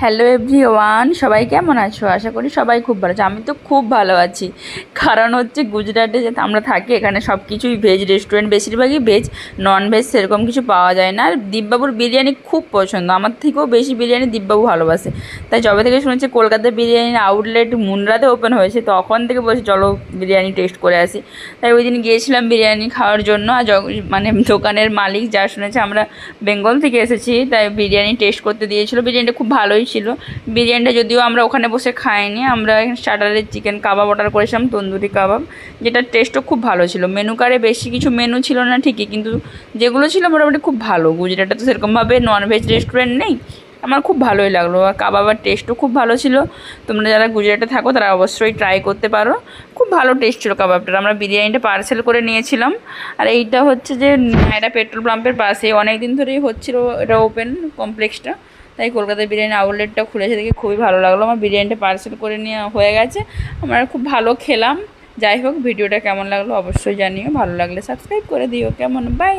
Hello everyone, সবাই কেমন আছো? আশা করি সবাই খুব ভালো আছে। আমি তো খুব ভালো আছি। কারণ হচ্ছে গুজরাটে যে আমরা থাকি এখানে সব কিছুই ভেজ রেস্টুরেন্ট, বেশিরভাগই ভেজ, নন ভেজ সেরকম কিছু পাওয়া যায় না। আর দীপবাবুর বিরিয়ানি খুব পছন্দ, আমার থেকেও বেশি বিরিয়ানি দীপবাবু ভালোবাসে। তাই যবে থেকে শুনেছি কলকাতার বিরিয়ানির আউটলেট মুন্ড্রাতে ওপেন হয়েছে তখন থেকে বলছি চলো বিরিয়ানি টেস্ট করে আসি। তাই ওই দিন গিয়েছিলাম বিরিয়ানি খাওয়ার জন্য। আর মানে দোকানের মালিক যা শুনেছে আমরা বেঙ্গল থেকে এসেছি, তাই বিরিয়ানি টেস্ট করতে দিয়েছিল। বিরিয়ানিটা খুব ভালোই ছিল। বিরিয়ানিটা যদিও আমরা ওখানে বসে খাইনি, আমরা স্টার্টারের চিকেন কাবাব অর্ডার করেছিলাম, তন্দুরি কাবাব, যেটার টেস্টও খুব ভালো ছিল। মেনু কার্ডে বেশি কিছু মেনু ছিল না ঠিকই, কিন্তু যেগুলো ছিল মোটামুটি খুব ভালো। গুজরাটে তো সেরকমভাবে ননভেজ রেস্টুরেন্ট নেই, আমার খুব ভালোই লাগলো। আর কাবাবের টেস্টও খুব ভালো ছিল। তোমরা যারা গুজরাটে থাকো তারা অবশ্যই ট্রাই করতে পারো, খুব ভালো টেস্ট ছিল কাবাবটার। আমরা বিরিয়ানিটা পার্সেল করে নিয়েছিলাম। আর এইটা হচ্ছে যে এটা পেট্রোল পাম্পের পাশে অনেক দিন ধরেই হচ্ছিল এটা ওপেন কমপ্লেক্সটা, তাই কলকাতায় বিরিয়ানি আউটলেটটা খুলেছে দেখে খুবই ভালো লাগলো। আমার বিরিয়ানিটা পার্সেল করে নেওয়া হয়ে গেছে, আমরা খুব ভালো খেলাম। যাই হোক, ভিডিওটা কেমন লাগলো অবশ্যই জানিও, ভালো লাগলে সাবস্ক্রাইব করে দিও। কেমন, বাই।